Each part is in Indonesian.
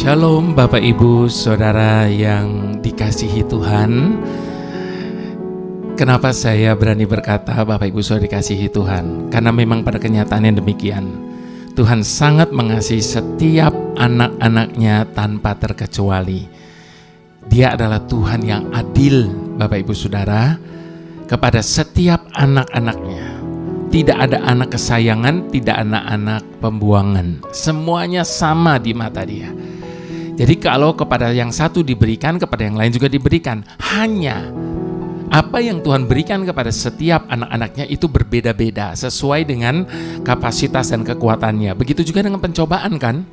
Shalom Bapak Ibu Saudara yang dikasihi Tuhan. Kenapa saya berani berkata Bapak Ibu Saudara dikasihi Tuhan? Karena memang pada kenyataannya demikian. Tuhan sangat mengasihi setiap anak-anaknya tanpa terkecuali. Dia adalah Tuhan yang adil Bapak Ibu Saudara kepada setiap anak-anaknya. Tidak ada anak kesayangan, tidak ada anak pembuangan. Semuanya sama di mata Dia. Jadi kalau kepada yang satu diberikan, kepada yang lain juga diberikan. Hanya apa yang Tuhan berikan kepada setiap anak-anaknya itu berbeda-beda sesuai dengan kapasitas dan kekuatannya. Begitu juga dengan pencobaan kan?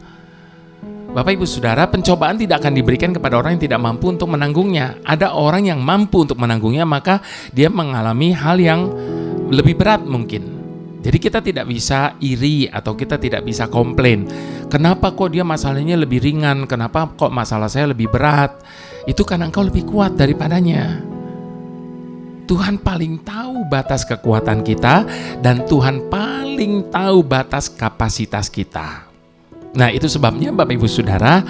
Bapak Ibu Saudara, pencobaan tidak akan diberikan kepada orang yang tidak mampu untuk menanggungnya. Ada orang yang mampu untuk menanggungnya, maka dia mengalami hal yang lebih berat mungkin. Jadi kita tidak bisa iri atau kita tidak bisa komplain. Kenapa kok dia masalahnya lebih ringan? Kenapa kok masalah saya lebih berat? Itu karena engkau lebih kuat daripadanya. Tuhan paling tahu batas kekuatan kita dan Tuhan paling tahu batas kapasitas kita. Nah, itu sebabnya Bapak Ibu Saudara,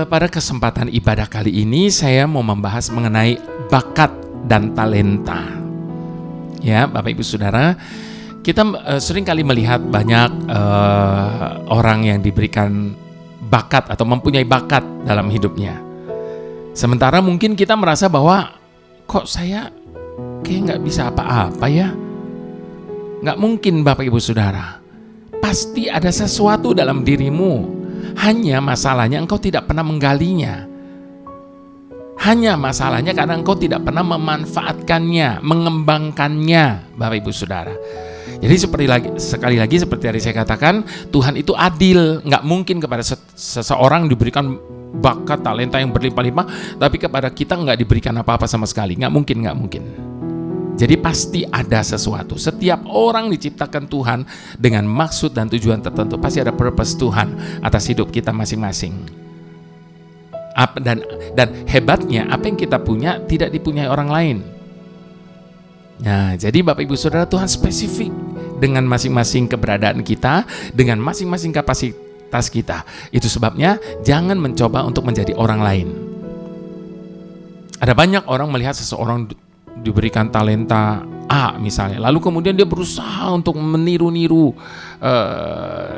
pada kesempatan ibadah kali ini saya mau membahas mengenai bakat dan talenta. Ya, Bapak Ibu Saudara, kita sering kali melihat banyak orang yang diberikan bakat atau mempunyai bakat dalam hidupnya. Sementara mungkin kita merasa bahwa kok saya kayak nggak bisa apa-apa ya. Nggak mungkin Bapak Ibu Saudara. Pasti ada sesuatu dalam dirimu. Hanya masalahnya engkau tidak pernah menggalinya. Hanya masalahnya karena engkau tidak pernah memanfaatkannya, mengembangkannya, Bapak Ibu Saudara. Jadi sekali lagi seperti tadi saya katakan, Tuhan itu adil. Nggak mungkin kepada seseorang diberikan bakat, talenta yang berlimpah-limpah, tapi kepada kita nggak diberikan apa-apa sama sekali. Nggak mungkin. Jadi pasti ada sesuatu. Setiap orang diciptakan Tuhan dengan maksud dan tujuan tertentu. Pasti ada purpose Tuhan atas hidup kita masing-masing. Dan hebatnya apa yang kita punya tidak dipunyai orang lain. Nah, jadi Bapak Ibu Saudara, Tuhan spesifik dengan masing-masing keberadaan kita, dengan masing-masing kapasitas kita. Itu sebabnya jangan mencoba untuk menjadi orang lain. Ada banyak orang melihat seseorang diberikan talenta A misalnya, lalu kemudian dia berusaha untuk meniru-niru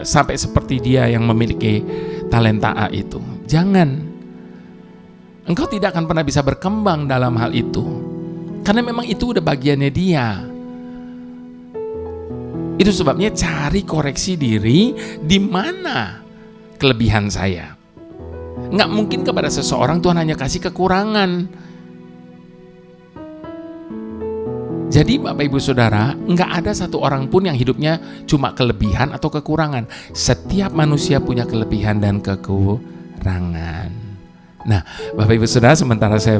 sampai seperti dia yang memiliki talenta A itu. Jangan. Engkau tidak akan pernah bisa berkembang dalam hal itu. Karena memang itu udah bagiannya dia. Itu sebabnya cari koreksi diri di mana kelebihan saya. Nggak mungkin kepada seseorang Tuhan hanya kasih kekurangan. Jadi Bapak Ibu Saudara, nggak ada satu orang pun yang hidupnya cuma kelebihan atau kekurangan. Setiap manusia punya kelebihan dan kekurangan. Nah, Bapak Ibu Saudara, sementara saya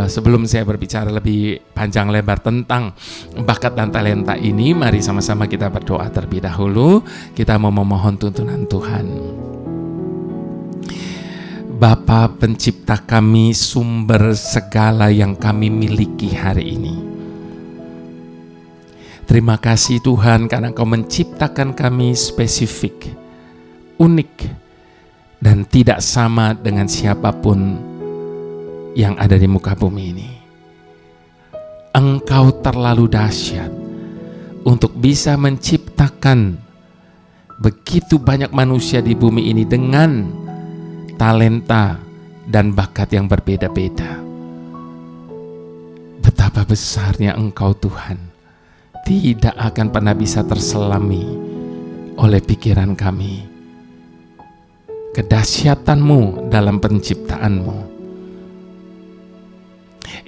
sebelum saya berbicara lebih panjang lebar tentang bakat dan talenta ini, mari sama-sama kita berdoa terlebih dahulu. Kita mau memohon tuntunan Tuhan. Bapa pencipta kami, sumber segala yang kami miliki hari ini. Terima kasih Tuhan karena Engkau menciptakan kami spesifik, unik, dan tidak sama dengan siapapun yang ada di muka bumi ini. Engkau terlalu dahsyat untuk bisa menciptakan begitu banyak manusia di bumi ini dengan talenta dan bakat yang berbeda-beda. Betapa besarnya Engkau Tuhan, tidak akan pernah bisa terselami oleh pikiran kami. Kedahsyatanmu dalam penciptaanmu.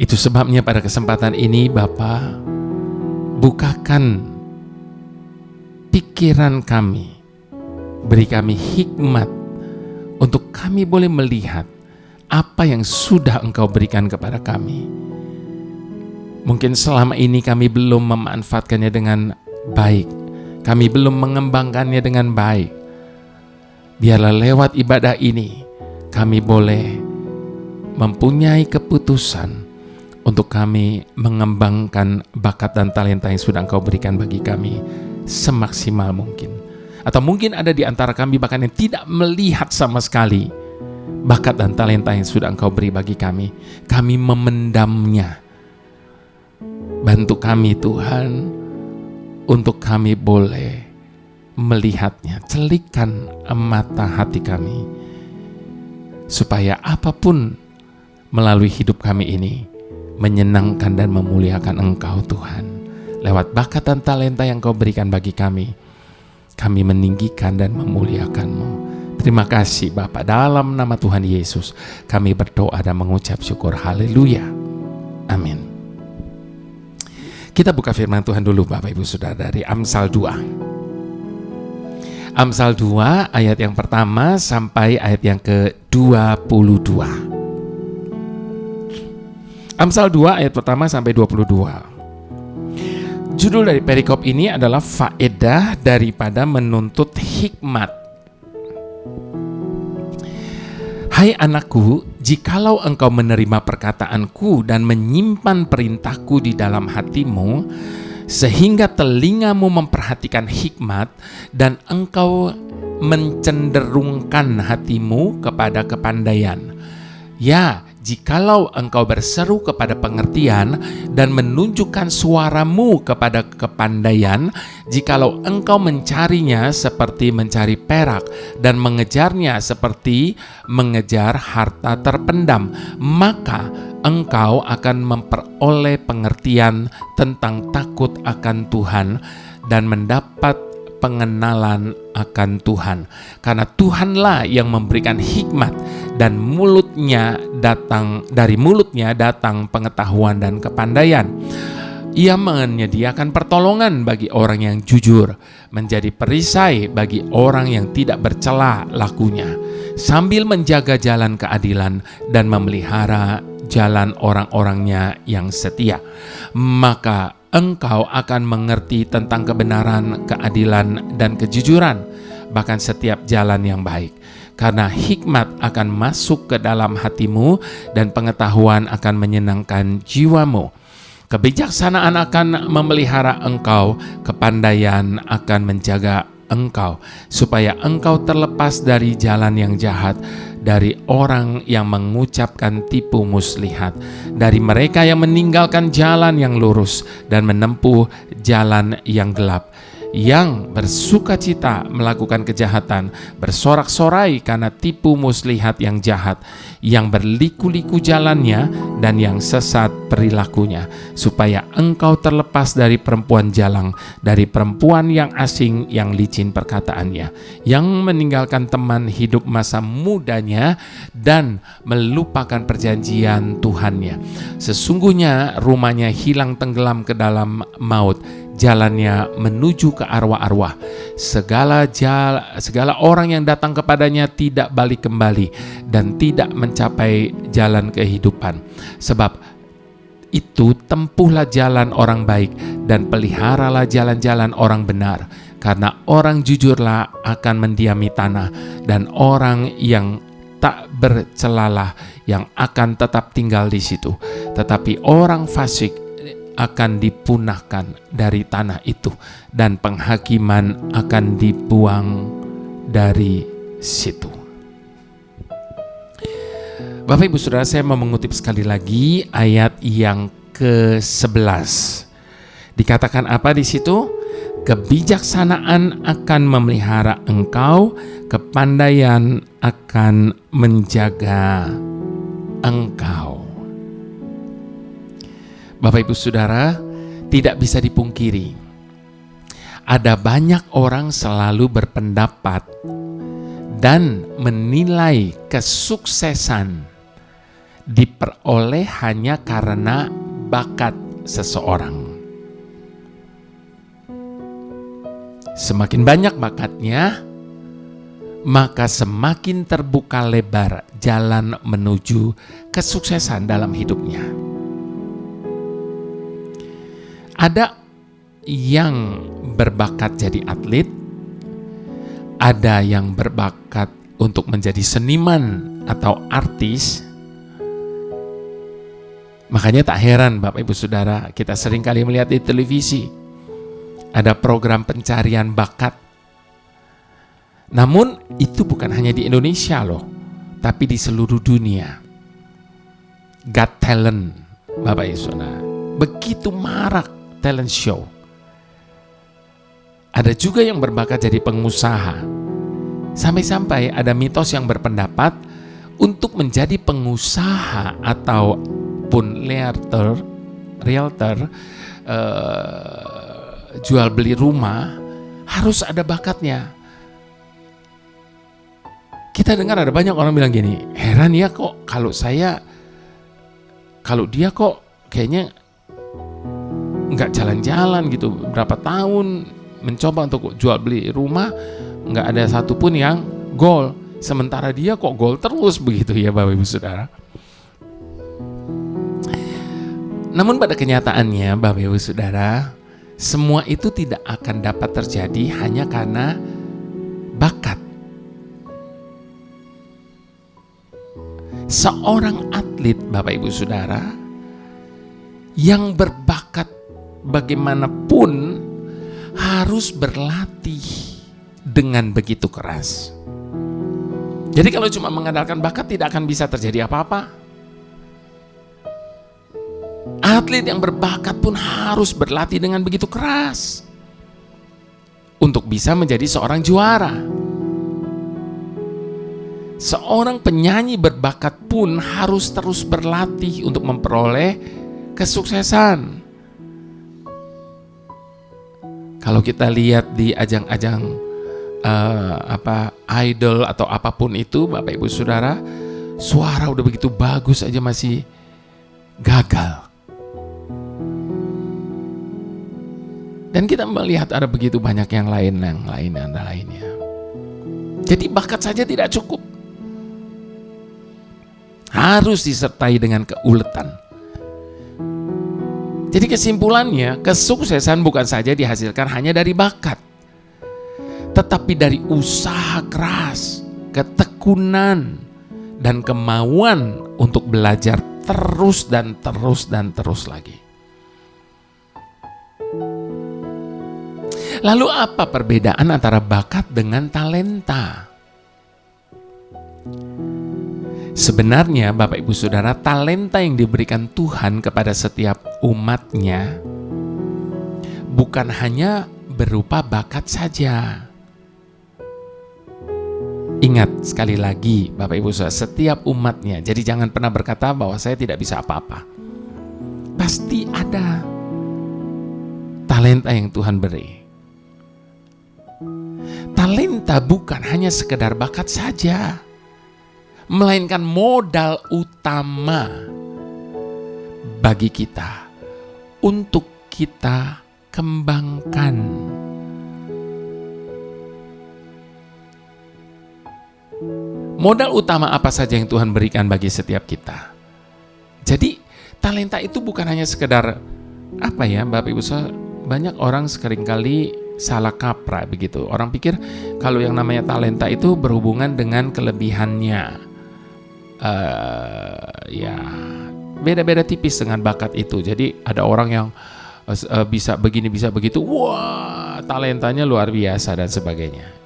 Itu sebabnya pada kesempatan ini Bapa, bukakan pikiran kami, beri kami hikmat untuk kami boleh melihat apa yang sudah Engkau berikan kepada kami. Mungkin selama ini kami belum memanfaatkannya dengan baik, kami belum mengembangkannya dengan baik. Biarlah lewat ibadah ini kami boleh mempunyai keputusan untuk kami mengembangkan bakat dan talenta yang sudah Engkau berikan bagi kami semaksimal mungkin. Atau mungkin ada di antara kami bahkan yang tidak melihat sama sekali bakat dan talenta yang sudah Engkau beri bagi kami. Kami memendamnya. Bantu kami Tuhan, untuk kami boleh melihatnya. Celikkan mata hati kami, supaya apapun melalui hidup kami ini menyenangkan dan memuliakan Engkau Tuhan. Lewat bakat dan talenta yang Kau berikan bagi kami meninggikan dan memuliakan-Mu. Terima kasih Bapa, dalam nama Tuhan Yesus kami berdoa dan mengucap syukur. Haleluya. Amin. Kita buka firman Tuhan dulu Bapak Ibu Saudara dari Amsal 2. Amsal 2 ayat yang pertama sampai ayat yang ke-22. Amsal 2 ayat pertama sampai 22. Judul dari perikop ini adalah faedah daripada menuntut hikmat. Hai anakku, jikalau engkau menerima perkataanku dan menyimpan perintahku di dalam hatimu, sehingga telingamu memperhatikan hikmat dan engkau mencenderungkan hatimu kepada kepandaian. Ya, jikalau engkau berseru kepada pengertian dan menunjukkan suaramu kepada kepandaian, jikalau engkau mencarinya seperti mencari perak dan mengejarnya seperti mengejar harta terpendam, maka engkau akan memperoleh pengertian tentang takut akan Tuhan dan mendapat pengenalan akan Tuhan. Karena Tuhanlah yang memberikan hikmat dan dari mulutnya datang pengetahuan dan kepandaian. Ia menyediakan pertolongan bagi orang yang jujur, menjadi perisai bagi orang yang tidak bercela lakunya, sambil menjaga jalan keadilan dan memelihara jalan orang-orangnya yang setia. Maka engkau akan mengerti tentang kebenaran, keadilan, dan kejujuran, bahkan setiap jalan yang baik. Karena hikmat akan masuk ke dalam hatimu dan pengetahuan akan menyenangkan jiwamu. Kebijaksanaan akan memelihara engkau, kepandaian akan menjaga engkau, supaya engkau terlepas dari jalan yang jahat, dari orang yang mengucapkan tipu muslihat, dari mereka yang meninggalkan jalan yang lurus dan menempuh jalan yang gelap, yang bersukacita melakukan kejahatan, bersorak-sorai karena tipu muslihat yang jahat, yang berliku-liku jalannya dan yang sesat perilakunya, supaya engkau terlepas dari perempuan jalang, dari perempuan yang asing yang licin perkataannya, yang meninggalkan teman hidup masa mudanya dan melupakan perjanjian Tuhannya. Sesungguhnya rumahnya hilang tenggelam ke dalam maut, jalannya menuju ke arwah-arwah. Segala orang yang datang kepadanya tidak balik kembali dan tidak mencapai jalan kehidupan. Sebab itu tempuhlah jalan orang baik dan peliharalah jalan-jalan orang benar. Karena orang jujurlah akan mendiami tanah, dan orang yang tak bercelalah yang akan tetap tinggal di situ. Tetapi orang fasik akan dipunahkan dari tanah itu, dan penghakiman akan dibuang dari situ. Bapak Ibu Saudara, saya mau mengutip sekali lagi ayat yang ke-11. Dikatakan apa di situ? Kebijaksanaan akan memelihara engkau, kepandaian akan menjaga engkau. Bapak Ibu Saudara, tidak bisa dipungkiri, ada banyak orang selalu berpendapat dan menilai kesuksesan diperoleh hanya karena bakat seseorang. Semakin banyak bakatnya, maka semakin terbuka lebar jalan menuju kesuksesan dalam hidupnya. Ada yang berbakat jadi atlet, ada yang berbakat untuk menjadi seniman atau artis. Makanya tak heran Bapak Ibu Saudara, kita sering kali melihat di televisi ada program pencarian bakat. Namun itu bukan hanya di Indonesia loh, tapi di seluruh dunia. Got Talent, Bapak Ibu Saudara, begitu marak talent show. Ada juga yang berbakat jadi pengusaha. Sampai-sampai ada mitos yang berpendapat untuk menjadi pengusaha ataupun realtor, jual beli rumah, harus ada bakatnya. Kita dengar ada banyak orang bilang gini, heran ya kok kalau dia kok kayaknya nggak jalan-jalan gitu, berapa tahun mencoba untuk jual beli rumah, nggak ada satupun yang goal, sementara dia kok goal terus begitu ya Bapak Ibu Saudara. Namun pada kenyataannya Bapak Ibu Saudara, semua itu tidak akan dapat terjadi hanya karena bakat. Seorang atlet Bapak Ibu Saudara yang berbakat bagaimanapun harus berlatih dengan begitu keras. Jadi kalau cuma mengandalkan bakat tidak akan bisa terjadi apa-apa. Atlet yang berbakat pun harus berlatih dengan begitu keras untuk bisa menjadi seorang juara. Seorang penyanyi berbakat pun harus terus berlatih untuk memperoleh kesuksesan. Kalau kita lihat di ajang-ajang idol atau apapun itu, Bapak Ibu Saudara, suara udah begitu bagus aja masih gagal. Dan kita melihat ada begitu banyak yang lainnya. Jadi bakat saja tidak cukup. Harus disertai dengan keuletan. Jadi kesimpulannya, kesuksesan bukan saja dihasilkan hanya dari bakat, tetapi dari usaha keras, ketekunan, dan kemauan untuk belajar terus dan terus lagi. Lalu apa perbedaan antara bakat dengan talenta? Sebenarnya Bapak Ibu Saudara, talenta yang diberikan Tuhan kepada setiap umatnya bukan hanya berupa bakat saja. Ingat sekali lagi Bapak Ibu Saudara, setiap umatnya. Jadi jangan pernah berkata bahwa saya tidak bisa apa-apa. Pasti ada talenta yang Tuhan beri. Talenta bukan hanya sekedar bakat saja, melainkan modal utama bagi kita untuk kita kembangkan. Modal utama apa saja yang Tuhan berikan bagi setiap kita. Jadi talenta itu bukan hanya sekedar Bapak Ibu Saudara, banyak orang seringkali salah kaprah begitu. Orang pikir kalau yang namanya talenta itu berhubungan dengan kelebihannya. Beda-beda tipis dengan bakat itu. Jadi ada orang yang bisa begini, bisa begitu, wah talentanya luar biasa dan sebagainya.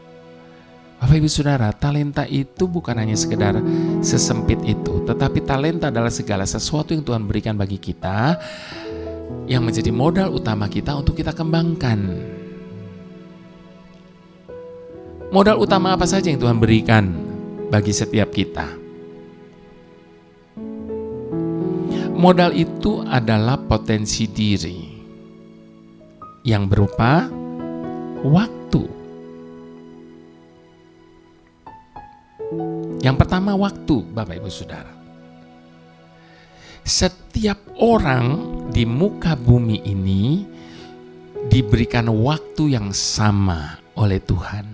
Bapak Ibu Saudara, talenta itu bukan hanya sekedar sesempit itu, tetapi talenta adalah segala sesuatu yang Tuhan berikan bagi kita, yang menjadi modal utama kita untuk kita kembangkan. Modal utama apa saja yang Tuhan berikan bagi setiap kita? Modal itu adalah potensi diri yang berupa waktu. Yang pertama waktu, Bapak Ibu Saudara. Setiap orang di muka bumi ini diberikan waktu yang sama oleh Tuhan,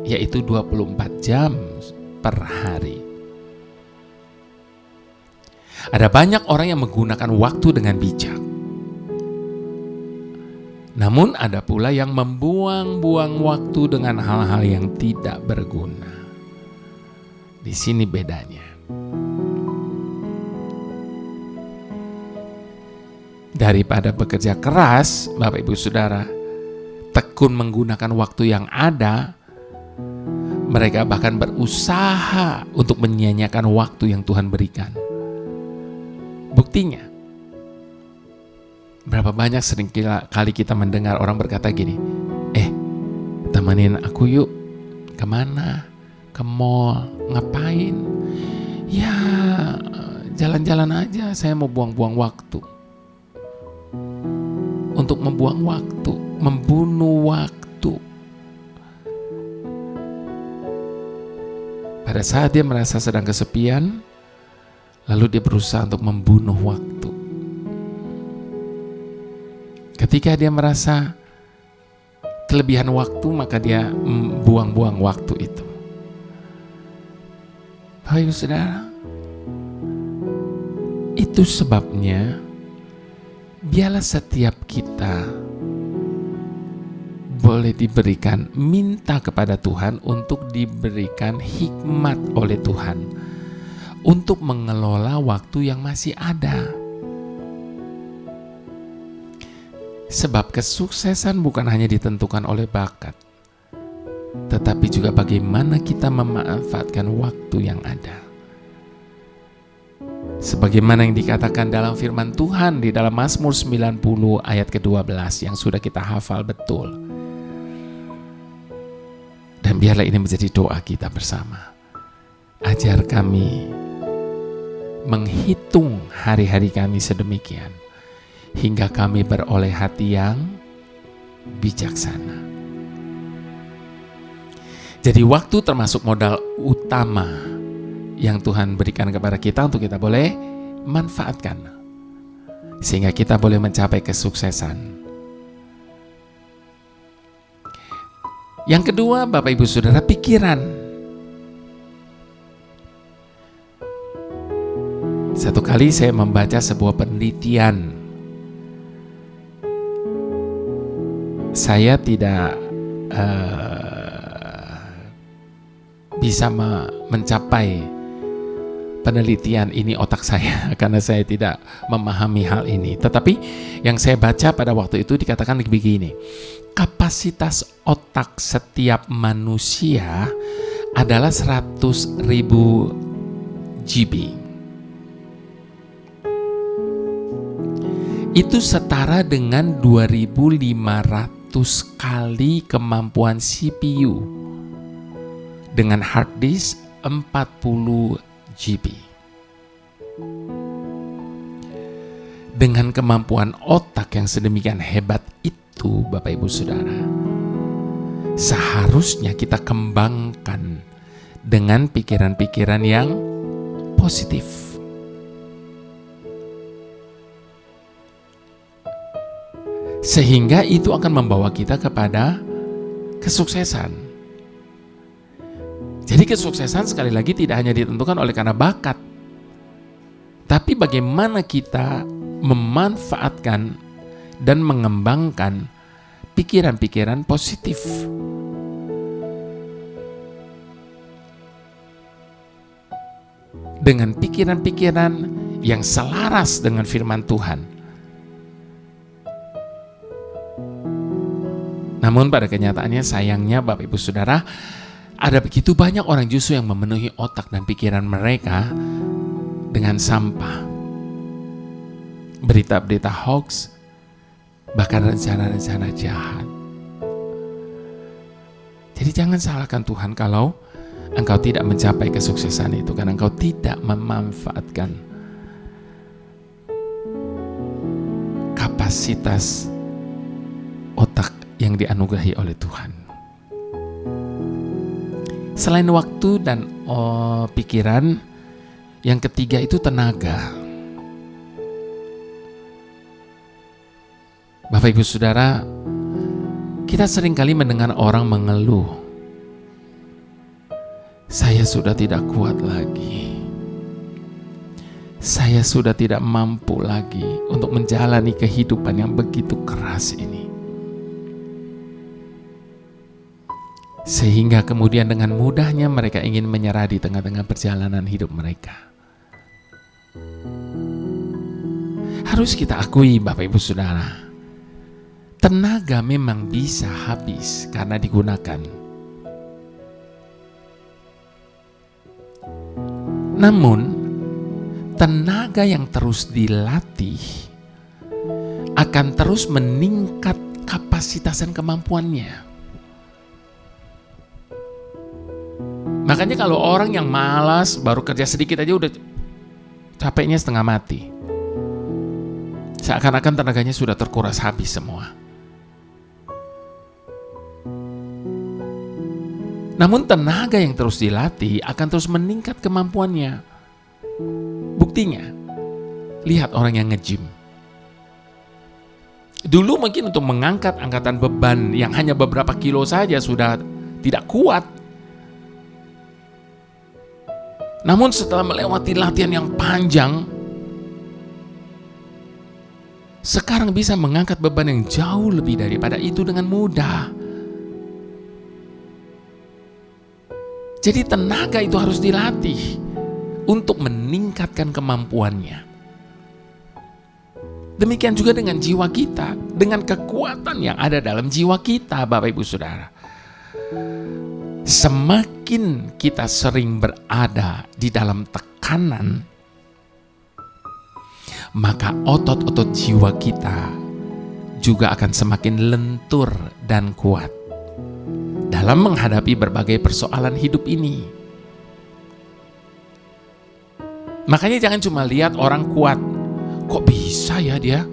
yaitu 24 jam per hari. Ada banyak orang yang menggunakan waktu dengan bijak. Namun ada pula yang membuang-buang waktu dengan hal-hal yang tidak berguna. Di sini bedanya. Daripada bekerja keras, Bapak Ibu Saudara, tekun menggunakan waktu yang ada, Mereka bahkan berusaha untuk menyia-nyiakan waktu yang Tuhan berikan. Buktinya, berapa banyak sering kali kita mendengar orang berkata gini, temenin aku yuk, kemana? Ke mall, ngapain? Ya, jalan-jalan aja, saya mau buang-buang waktu. Untuk membuang waktu, membunuh waktu. Pada saat dia merasa sedang kesepian, lalu dia berusaha untuk membunuh waktu. Ketika dia merasa kelebihan waktu, maka dia buang-buang waktu itu. Bapak Ibu Saudara, itu sebabnya biarlah setiap kita boleh diberikan, minta kepada Tuhan untuk diberikan hikmat oleh Tuhan untuk mengelola waktu yang masih ada. Sebab kesuksesan bukan hanya ditentukan oleh bakat, tetapi juga bagaimana kita memanfaatkan waktu yang ada. Sebagaimana yang dikatakan dalam firman Tuhan di dalam Mazmur 90 ayat ke-12 yang sudah kita hafal betul. Dan biarlah ini menjadi doa kita bersama. Ajar kami menghitung hari-hari kami sedemikian, hingga kami beroleh hati yang bijaksana. Jadi waktu termasuk modal utama yang Tuhan berikan kepada kita untuk kita boleh manfaatkan, sehingga kita boleh mencapai kesuksesan. Yang kedua, Bapak Ibu Saudara, pikiran. Satu kali saya membaca sebuah penelitian. Saya tidak bisa mencapai penelitian ini otak saya karena saya tidak memahami hal ini. Tetapi yang saya baca pada waktu itu dikatakan begini, kapasitas otak setiap manusia adalah 100.000 GB. Itu setara dengan 2.500 kali kemampuan CPU dengan hard disk 40 GB. Dengan kemampuan otak yang sedemikian hebat itu, Bapak Ibu Saudara, seharusnya kita kembangkan dengan pikiran-pikiran yang positif. Sehingga itu akan membawa kita kepada kesuksesan. Jadi kesuksesan sekali lagi tidak hanya ditentukan oleh karena bakat, tapi bagaimana kita memanfaatkan dan mengembangkan pikiran-pikiran positif. Dengan pikiran-pikiran yang selaras dengan firman Tuhan. Namun pada kenyataannya sayangnya Bapak Ibu Saudara, ada begitu banyak orang justru yang memenuhi otak dan pikiran mereka dengan sampah. Berita-berita hoax, bahkan rencana-rencana jahat. Jadi jangan salahkan Tuhan kalau engkau tidak mencapai kesuksesan itu, karena engkau tidak memanfaatkan kapasitas otak yang dianugerahi oleh Tuhan. Selain waktu dan pikiran, yang ketiga itu tenaga. Bapak Ibu Saudara, kita seringkali mendengar orang mengeluh, saya sudah tidak kuat lagi, saya sudah tidak mampu lagi untuk menjalani kehidupan yang begitu keras ini. Sehingga kemudian dengan mudahnya mereka ingin menyerah di tengah-tengah perjalanan hidup mereka. Harus kita akui Bapak Ibu Saudara, tenaga memang bisa habis karena digunakan. Namun, tenaga yang terus dilatih akan terus meningkat kapasitas dan kemampuannya. Makanya kalau orang yang malas baru kerja sedikit aja udah capeknya setengah mati. Seakan-akan tenaganya sudah terkuras habis semua. Namun tenaga yang terus dilatih akan terus meningkat kemampuannya. Buktinya, lihat orang yang nge-gym. Dulu mungkin untuk mengangkat angkatan beban yang hanya beberapa kilo saja sudah tidak kuat. Namun setelah melewati latihan yang panjang, sekarang bisa mengangkat beban yang jauh lebih daripada itu dengan mudah. Jadi tenaga itu harus dilatih untuk meningkatkan kemampuannya. Demikian juga dengan jiwa kita, dengan kekuatan yang ada dalam jiwa kita, Bapak Ibu Saudara. Semakin kita sering berada di dalam tekanan, maka otot-otot jiwa kita juga akan semakin lentur dan kuat dalam menghadapi berbagai persoalan hidup ini. Makanya jangan cuma lihat orang kuat, kok bisa ya dia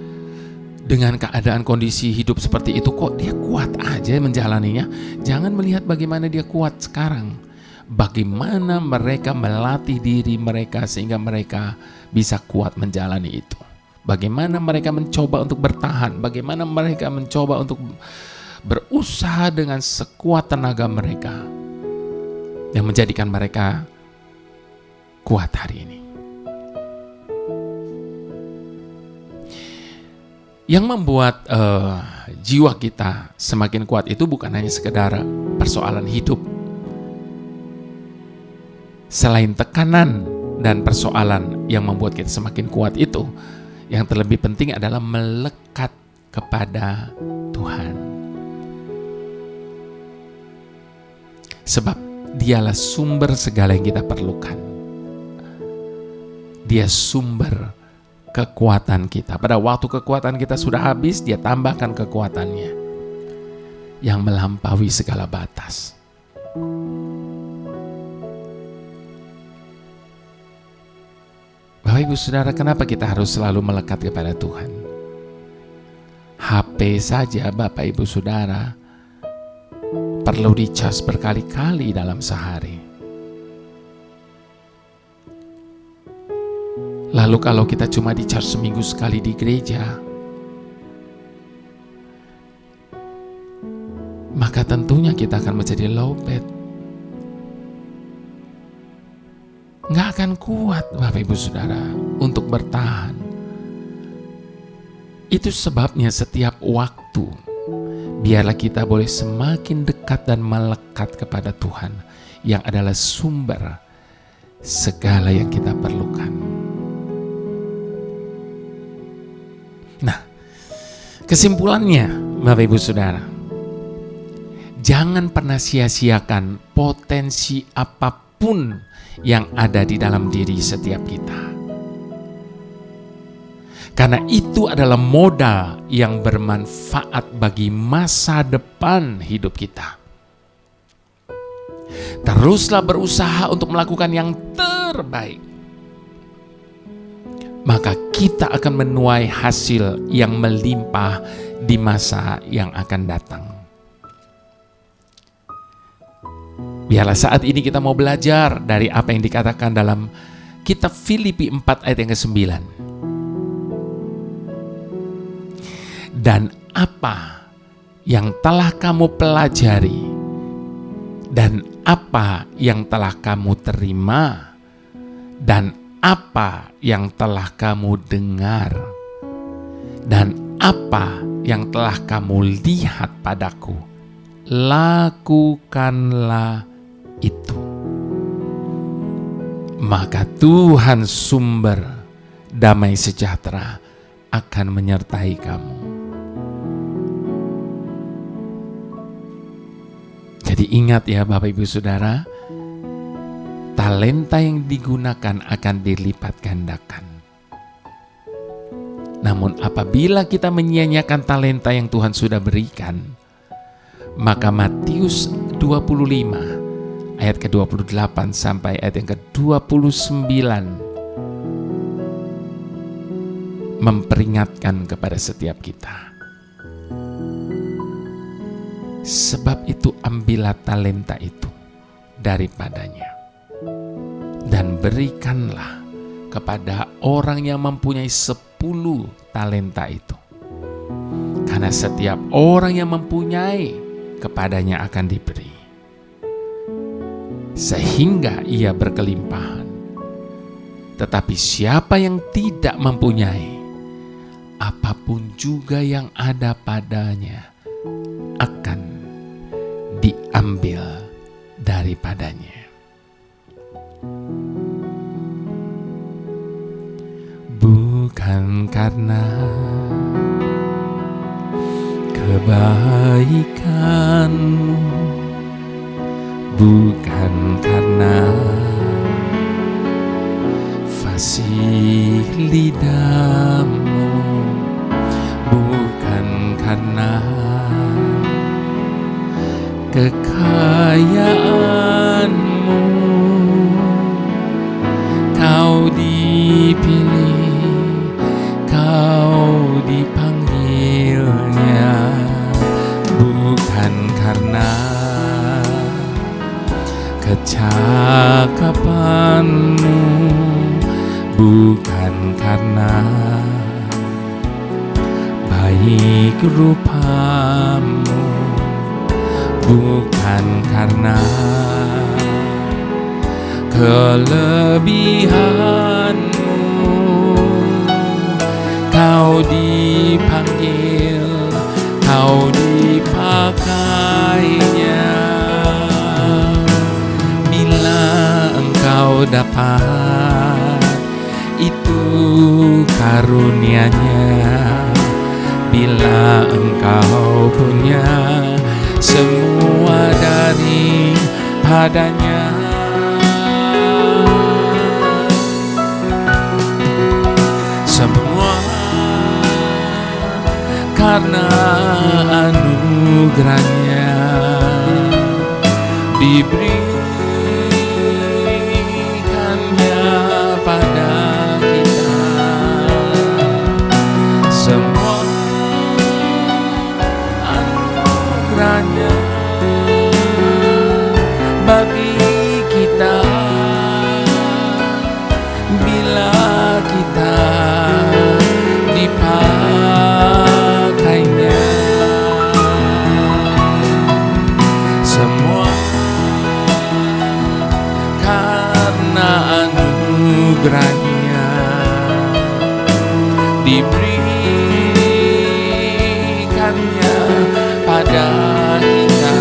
dengan keadaan kondisi hidup seperti itu, kok dia kuat aja menjalaninya. Jangan melihat bagaimana dia kuat sekarang, bagaimana mereka melatih diri mereka sehingga mereka bisa kuat menjalani itu. Bagaimana mereka mencoba untuk bertahan, bagaimana mereka mencoba untuk berusaha dengan sekuat tenaga mereka yang menjadikan mereka kuat hari ini. Yang membuat jiwa kita semakin kuat itu bukan hanya sekedar persoalan hidup. Selain tekanan dan persoalan yang membuat kita semakin kuat itu, yang terlebih penting adalah melekat kepada Tuhan. Sebab dialah sumber segala yang kita perlukan. Dia sumber kekuatan kita. Pada waktu kekuatan kita sudah habis, dia tambahkan kekuatannya yang melampaui segala batas. Bapak Ibu Saudara, kenapa kita harus selalu melekat kepada Tuhan? HP saja Bapak Ibu Saudara perlu dicas berkali-kali dalam sehari. Lalu kalau kita cuma dicas seminggu sekali di gereja, maka tentunya kita akan menjadi lowbat. Nggak akan kuat Bapak Ibu Saudara untuk bertahan. Itu sebabnya setiap waktu biarlah kita boleh semakin dekat dan melekat kepada Tuhan yang adalah sumber segala yang kita perlukan. Nah, kesimpulannya Bapak Ibu Saudara, jangan pernah sia-siakan potensi apapun yang ada di dalam diri setiap kita. Karena itu adalah modal yang bermanfaat bagi masa depan hidup kita. Teruslah berusaha untuk melakukan yang terbaik. Maka kita akan menuai hasil yang melimpah di masa yang akan datang. Biarlah saat ini kita mau belajar dari apa yang dikatakan dalam kitab Filipi 4 ayat yang ke-9. Dan apa yang telah kamu pelajari dan apa yang telah kamu terima dan apa yang telah kamu dengar dan apa yang telah kamu lihat padaku, lakukanlah itu. Maka Tuhan sumber damai sejahtera akan menyertai kamu. Jadi ingat ya Bapak Ibu Saudara, talenta yang digunakan akan dilipat gandakan. Namun apabila kita menyia-nyiakan talenta yang Tuhan sudah berikan, maka Matius 25 ayat ke-28 sampai ayat yang ke-29 memperingatkan kepada setiap kita. Sebab itu ambillah talenta itu daripadanya dan berikanlah kepada orang yang mempunyai 10 talenta itu. Karena setiap orang yang mempunyai, kepadanya akan diberi, sehingga ia berkelimpahan. Tetapi siapa yang tidak mempunyai, apapun juga yang ada padanya akan diambil daripadanya. Bukan karena kebaikanmu, bukan karena fasih lidah-Mu, bukan karena kekayaan-Mu, Kau dipilih, Kau dipanggilnya, bukan karena kecakapan-Mu, bukan karena baik rupa-Mu, bukan karena kelebihan-Mu, Kau dipanggil, Kau dipakainya. Bila Engkau dapat, itu karunia-Nya. Bila Engkau punya, semua dari padanya. Semua karena anugerah-Nya diberikannya pada kita. Semua anugerah-Nya bagi kita bila kita dipakainya. Semua karena anugerah-Nya diberikannya pada kita.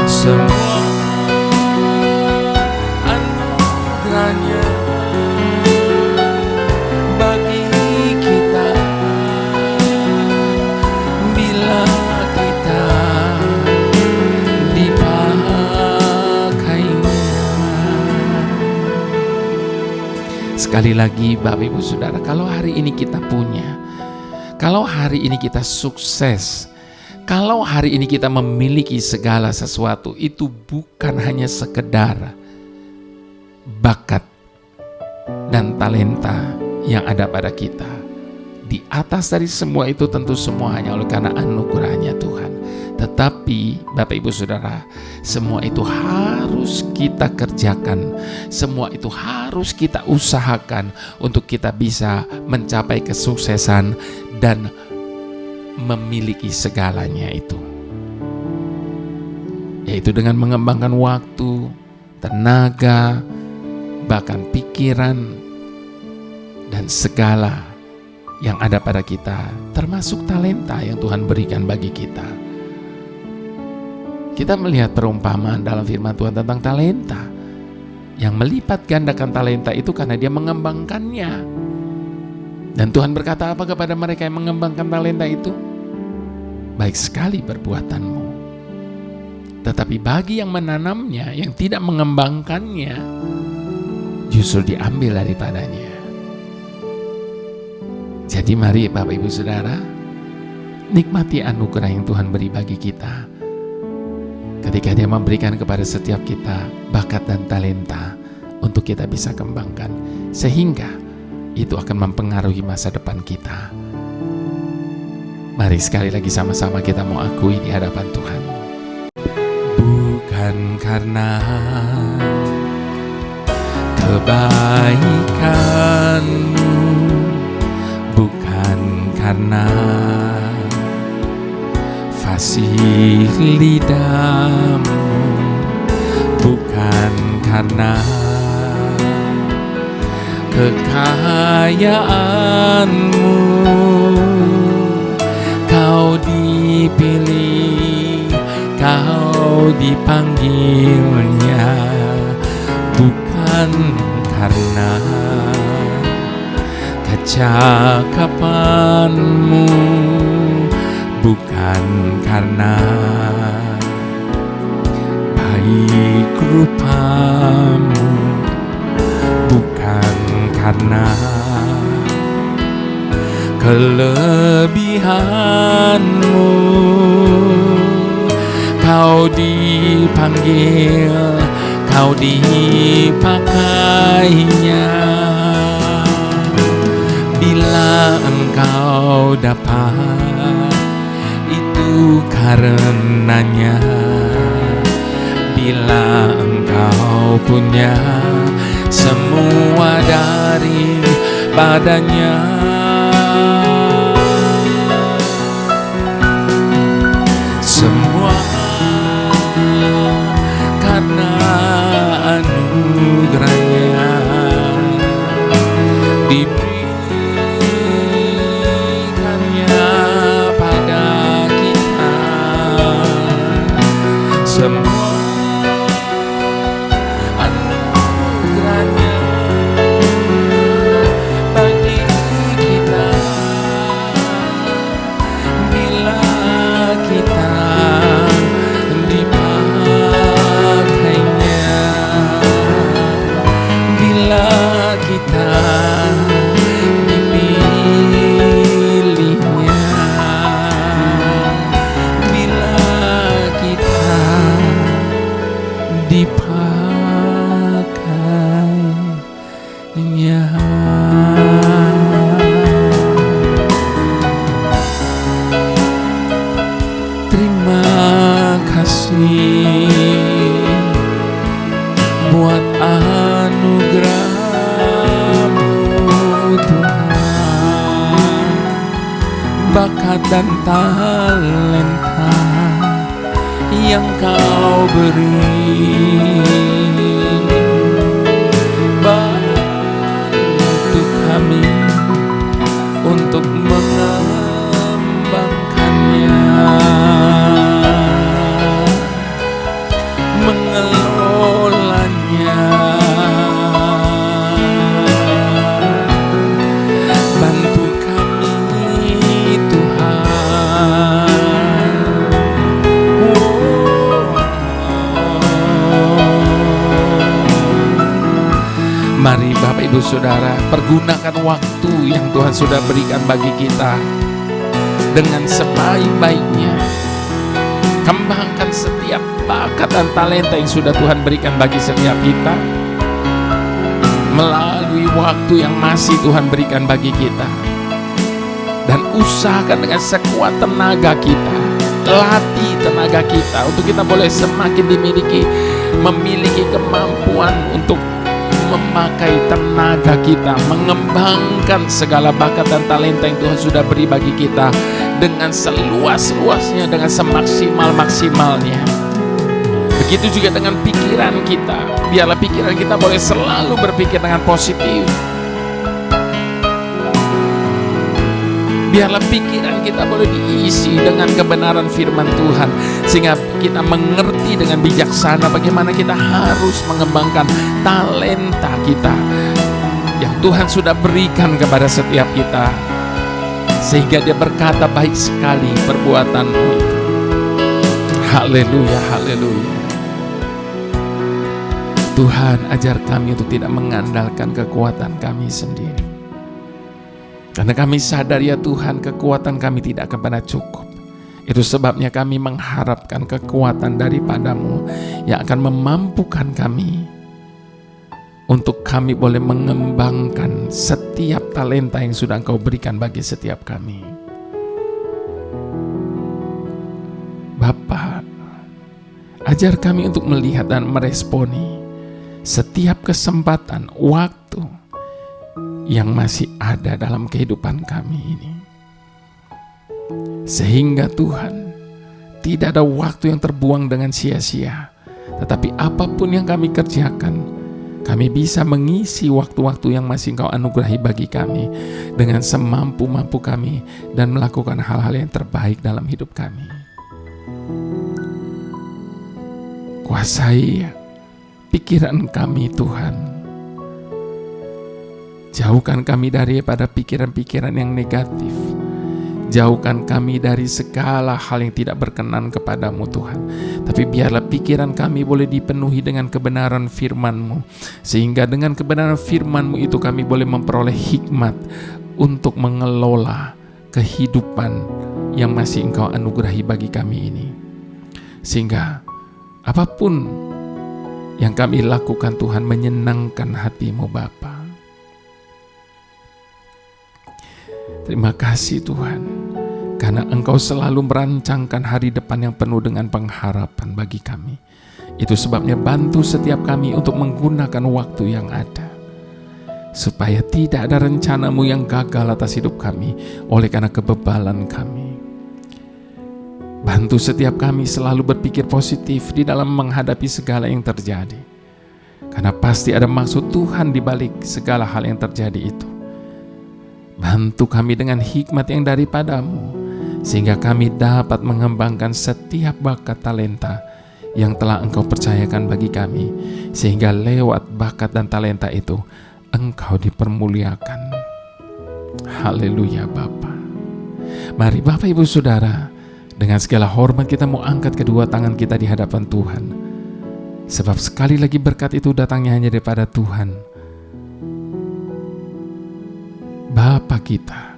Semua anugerah-Nya bagi kita bila kita dipakainya. Sekali lagi Bapak Ibu Saudara, kalau hari ini kita punya, kalau hari ini kita sukses, kalau hari ini kita memiliki segala sesuatu, itu bukan hanya sekedar bakat dan talenta yang ada pada kita. Di atas dari semua itu tentu semua hanya oleh karena anugerah-Nya Tuhan. Tetapi Bapak Ibu Saudara, semua itu harus kita kerjakan, semua itu harus kita usahakan untuk kita bisa mencapai kesuksesan dan memiliki segalanya itu, yaitu dengan mengembangkan waktu, tenaga, bahkan pikiran, dan segala yang ada pada kita, termasuk talenta yang Tuhan berikan bagi kita. Kita melihat perumpamaan dalam firman Tuhan tentang talenta. Yang melipat gandakan talenta itu karena dia mengembangkannya. Dan Tuhan berkata apa kepada mereka yang mengembangkan talenta itu? Baik sekali perbuatanmu. Tetapi bagi yang menanamnya, yang tidak mengembangkannya, justru diambil daripadanya. Jadi mari Bapak Ibu Saudara, nikmati anugerah yang Tuhan beri bagi kita. Ketika Dia memberikan kepada setiap kita bakat dan talenta untuk kita bisa kembangkan, sehingga itu akan mempengaruhi masa depan kita. Mari sekali lagi sama-sama kita mau akui di hadapan Tuhan. Bukan karena kebaikanmu, bukan karena fasih lidah-Mu, bukan karena kekayaan-Mu, Kau dipilih, Kau dipanggilnya, bukan karena kecakapan-Mu, bukan karena baik rupa-Mu, bukan karena kelebihan-Mu, Kau dipanggil, Kau dipakainya. Bila Engkau dapat, itu karenanya. Bila Engkau punya semua dari padanya, semua karena anugerahnya diberikannya pada kita. Semua anugerahnya bagi kita, bila kita dipakainya, bila kita dipilihnya, bila kita dipakainya. Terima kasih buat anugerah-Mu Tuhan, bakat dan talenta yang Kau beri. Bantu kami untuk mengembangkannya, mengelolanya. Bantu kami Tuhan. Mari Bapak Ibu Saudara, pergunakan waktu yang Tuhan sudah berikan bagi kita dengan sebaik-baiknya. Kembangkan setiap bakat dan talenta yang sudah Tuhan berikan bagi setiap kita melalui waktu yang masih Tuhan berikan bagi kita. Dan usahakan dengan sekuat tenaga kita, latih tenaga kita untuk kita boleh semakin memiliki kemampuan untuk memakai tenaga kita, mengembangkan segala bakat dan talenta yang Tuhan sudah beri bagi kita dengan seluas-luasnya, dengan semaksimal-maksimalnya. Begitu juga dengan pikiran kita, biarlah pikiran kita boleh selalu berpikir dengan positif. Biarlah pikiran kita boleh diisi dengan kebenaran firman Tuhan, sehingga kita mengerti dengan bijaksana bagaimana kita harus mengembangkan talenta kita yang Tuhan sudah berikan kepada setiap kita, sehingga Dia berkata, baik sekali perbuatanmu itu. Haleluya, haleluya. Tuhan, ajar kami untuk tidak mengandalkan kekuatan kami sendiri. Karena kami sadar ya Tuhan, kekuatan kami tidak akan pernah cukup. Itu sebabnya kami mengharapkan kekuatan daripada-Mu yang akan memampukan kami untuk kami boleh mengembangkan setiap talenta yang sudah Engkau berikan bagi setiap kami. Bapa, ajar kami untuk melihat dan meresponi setiap kesempatan waktu yang masih ada dalam kehidupan kami ini. Sehingga Tuhan, tidak ada waktu yang terbuang dengan sia-sia. Tetapi apapun yang kami kerjakan, kami bisa mengisi waktu-waktu yang masih Engkau anugerahi bagi kami dengan semampu-mampu kami dan melakukan hal-hal yang terbaik dalam hidup kami. Kuasai pikiran kami Tuhan. Jauhkan kami daripada pikiran-pikiran yang negatif. Jauhkan kami dari segala hal yang tidak berkenan kepadamu Tuhan. Tapi biarlah pikiran kami boleh dipenuhi dengan kebenaran firman-Mu. Sehingga dengan kebenaran firman-Mu itu kami boleh memperoleh hikmat untuk mengelola kehidupan yang masih Engkau anugerahi bagi kami ini. Sehingga apapun yang kami lakukan Tuhan menyenangkan hati-Mu Bapa. Terima kasih Tuhan, karena Engkau selalu merancangkan hari depan yang penuh dengan pengharapan bagi kami. Itu sebabnya bantu setiap kami untuk menggunakan waktu yang ada, supaya tidak ada rencana-Mu yang gagal atas hidup kami oleh karena kebebalan kami. Bantu setiap kami selalu berpikir positif di dalam menghadapi segala yang terjadi, karena pasti ada maksud Tuhan di balik segala hal yang terjadi itu. Bantu kami dengan hikmat yang daripada-Mu, sehingga kami dapat mengembangkan setiap bakat talenta yang telah Engkau percayakan bagi kami, sehingga lewat bakat dan talenta itu Engkau dipermuliakan. Haleluya Bapa. Mari Bapak Ibu Saudara, dengan segala hormat kita mau angkat kedua tangan kita di hadapan Tuhan. Sebab sekali lagi berkat itu datangnya hanya daripada Tuhan, Bapa kita,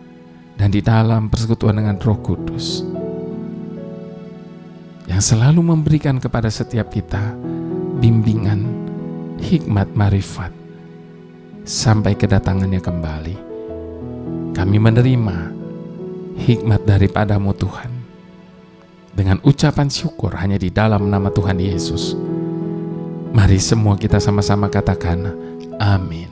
dan di dalam persekutuan dengan Roh Kudus yang selalu memberikan kepada setiap kita bimbingan, hikmat, marifat sampai kedatangannya kembali. Kami menerima hikmat daripada-Mu Tuhan dengan ucapan syukur hanya di dalam nama Tuhan Yesus. Mari semua kita sama-sama katakan amin.